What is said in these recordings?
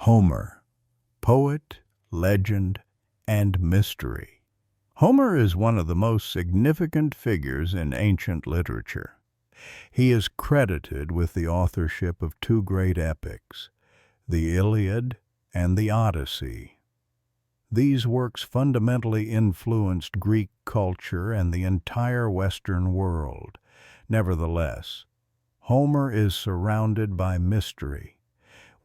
Homer, poet, legend, and mystery. Homer is one of the most significant figures in ancient literature. He is credited with the authorship of two great epics, the Iliad and the Odyssey. These works fundamentally influenced Greek culture and the entire Western world. Nevertheless, Homer is surrounded by mystery.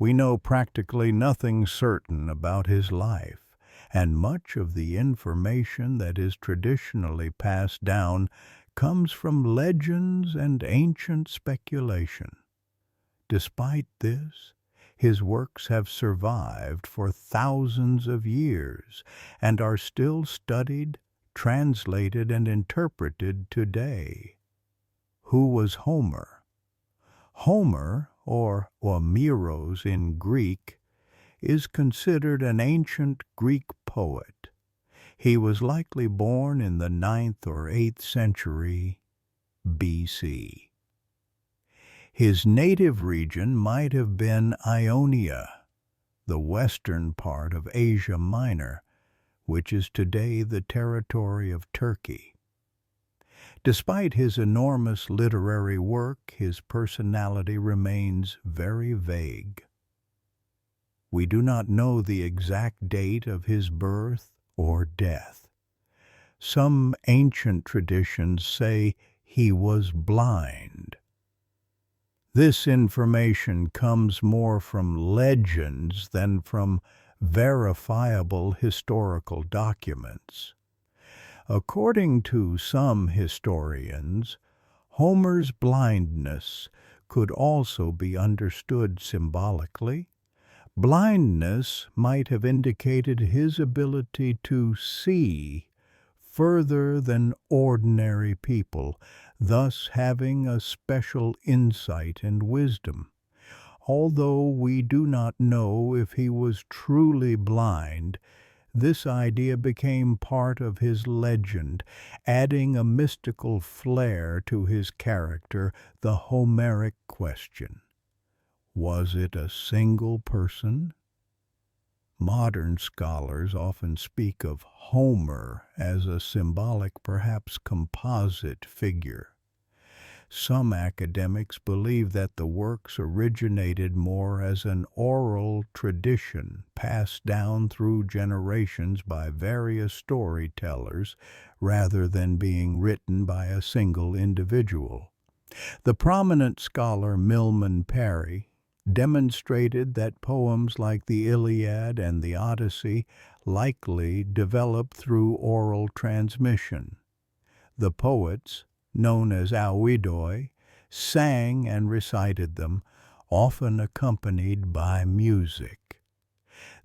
We know practically nothing certain about his life, and much of the information that is traditionally passed down comes from legends and ancient speculation. Despite this, his works have survived for thousands of years and are still studied, translated, and interpreted today. Who was Homer? Homer, or Omeros in Greek, is considered an ancient Greek poet. He was likely born in the 9th or 8th century BC. His native region might have been Ionia, the western part of Asia Minor, which is today the territory of Turkey. Despite his enormous literary work, his personality remains very vague. We do not know the exact date of his birth or death. Some ancient traditions say he was blind. This information comes more from legends than from verifiable historical documents. According to some historians, Homer's blindness could also be understood symbolically. Blindness might have indicated his ability to see further than ordinary people, thus having a special insight and wisdom. Although we do not know if he was truly blind, this idea became part of his legend, adding a mystical flair to his character, the Homeric question. Was it a single person? Modern scholars often speak of Homer as a symbolic, perhaps composite figure. Some academics believe that the works originated more as an oral tradition passed down through generations by various storytellers rather than being written by a single individual. The prominent scholar Milman Parry demonstrated that poems like the Iliad and the Odyssey likely developed through oral transmission. The poets, known as Ouidoi, sang and recited them, often accompanied by music.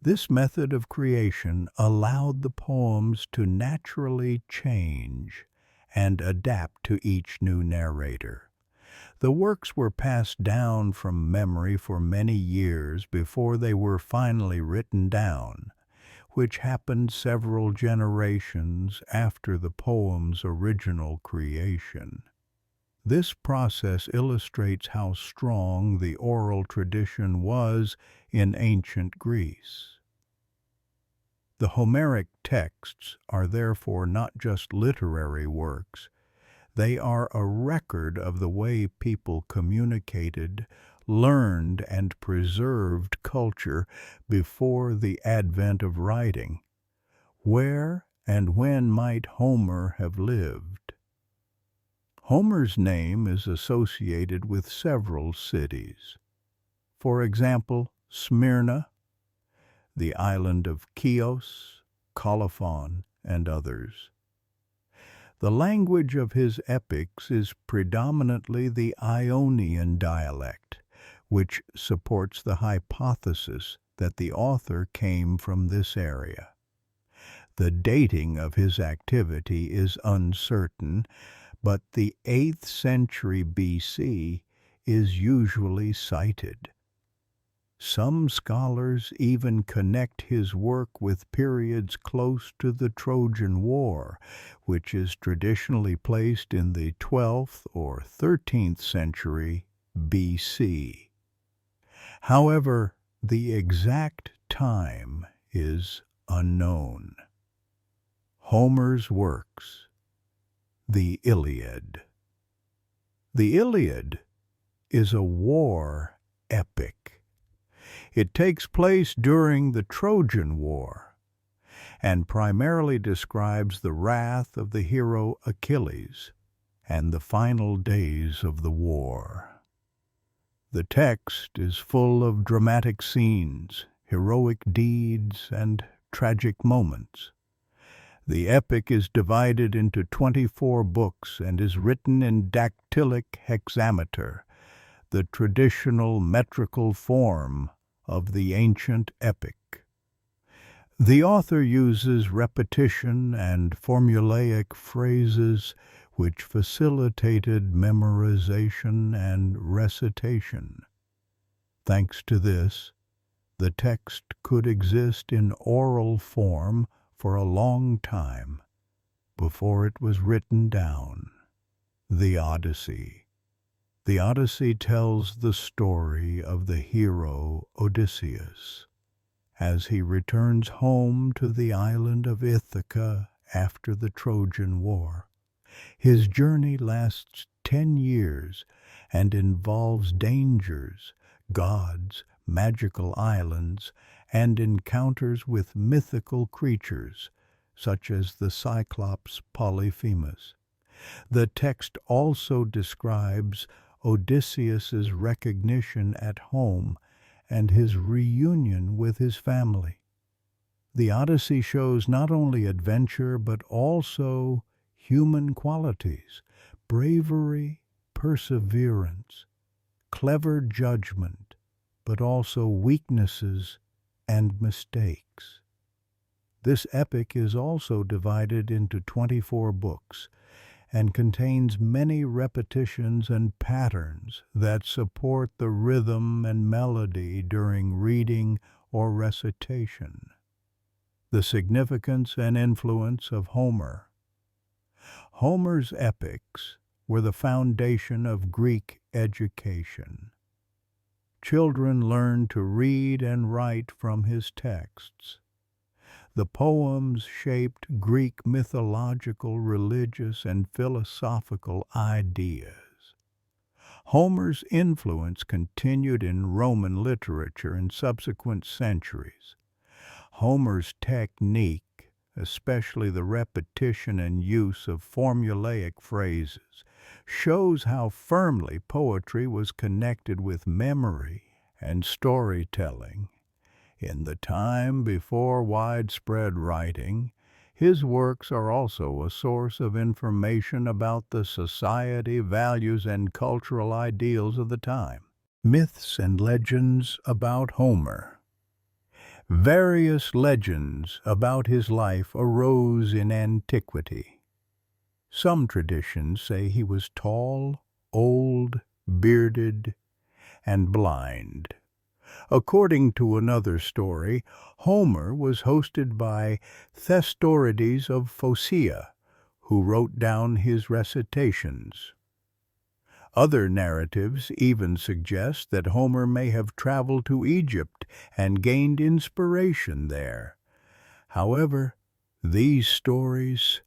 This method of creation allowed the poems to naturally change and adapt to each new narrator. The works were passed down from memory for many years before they were finally written down, which happened several generations after the poem's original creation. This process illustrates how strong the oral tradition was in ancient Greece. The Homeric texts are therefore not just literary works. They are a record of the way people communicated, learned, and preserved culture before the advent of writing. Where and when might Homer have lived? Homer's name is associated with several cities. For example, Smyrna, the island of Chios, Colophon, and others. The language of his epics is predominantly the Ionian dialect, which supports the hypothesis that the author came from this area. The dating of his activity is uncertain, but the 8th century BC is usually cited. Some scholars even connect his work with periods close to the Trojan War, which is traditionally placed in the 12th or 13th century BC. However, The exact time is unknown. Homer's works. The Iliad. The Iliad is a war epic. It takes place during the Trojan War and primarily describes the wrath of the hero Achilles and the final days of the war. The text is full of dramatic scenes, heroic deeds, and tragic moments. The epic is divided into 24 books and is written in dactylic hexameter, the traditional metrical form of the ancient epic. The author uses repetition and formulaic phrases which facilitated memorization and recitation. Thanks to this, the text could exist in oral form for a long time before it was written down. The Odyssey. The Odyssey tells the story of the hero Odysseus as he returns home to the island of Ithaca after the Trojan War. His journey lasts 10 years and involves dangers, gods, magical islands, and encounters with mythical creatures, such as the Cyclops Polyphemus. The text also describes Odysseus's recognition at home and his reunion with his family. The Odyssey shows not only adventure but also human qualities, bravery, perseverance, clever judgment, but also weaknesses and mistakes. This epic is also divided into 24 books and contains many repetitions and patterns that support the rhythm and melody during reading or recitation. The significance and influence of Homer. Homer's epics were the foundation of Greek education. Children learned to read and write from his texts. The poems shaped Greek mythological, religious, and philosophical ideas. Homer's influence continued in Roman literature in subsequent centuries. Homer's technique, especially the repetition and use of formulaic phrases, shows how firmly poetry was connected with memory and storytelling. In the time before widespread writing, his works are also a source of information about the society, values, and cultural ideals of the time. Myths and legends about Homer. Various legends about his life arose in antiquity. Some traditions say he was tall, old, bearded, and blind. According to another story, Homer was hosted by Thestorides of Phocea, who wrote down his recitations. Other narratives even suggest that Homer may have traveled to Egypt and gained inspiration there. However, these stories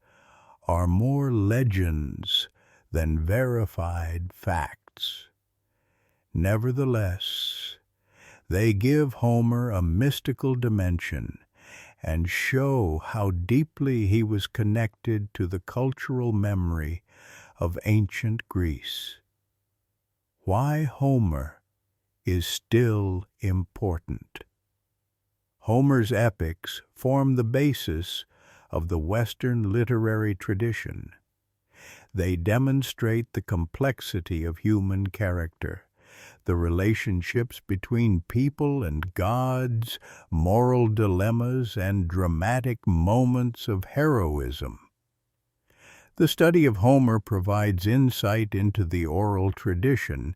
are more legends than verified facts. Nevertheless, they give Homer a mystical dimension and show how deeply he was connected to the cultural memory of ancient Greece. Why Homer is still important. Homer's epics form the basis of the Western literary tradition. They demonstrate the complexity of human character, the relationships between people and gods, moral dilemmas, and dramatic moments of heroism. The study of Homer provides insight into the oral tradition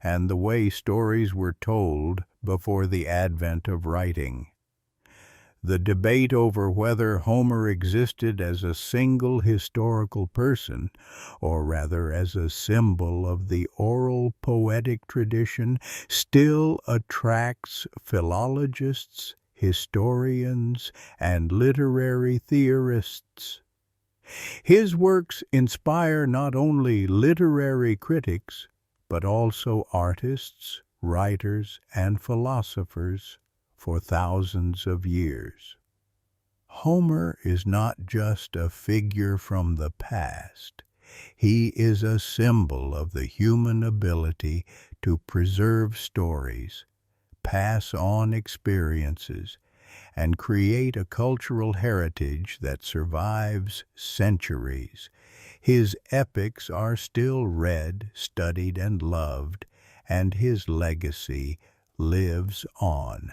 and the way stories were told before the advent of writing. The debate over whether Homer existed as a single historical person, or rather as a symbol of the oral poetic tradition, still attracts philologists, historians, and literary theorists. His works inspire not only literary critics, but also artists, writers, and philosophers for thousands of years. Homer is not just a figure from the past. He is a symbol of the human ability to preserve stories, pass on experiences, and create a cultural heritage that survives centuries. His epics are still read, studied, and loved, and his legacy lives on.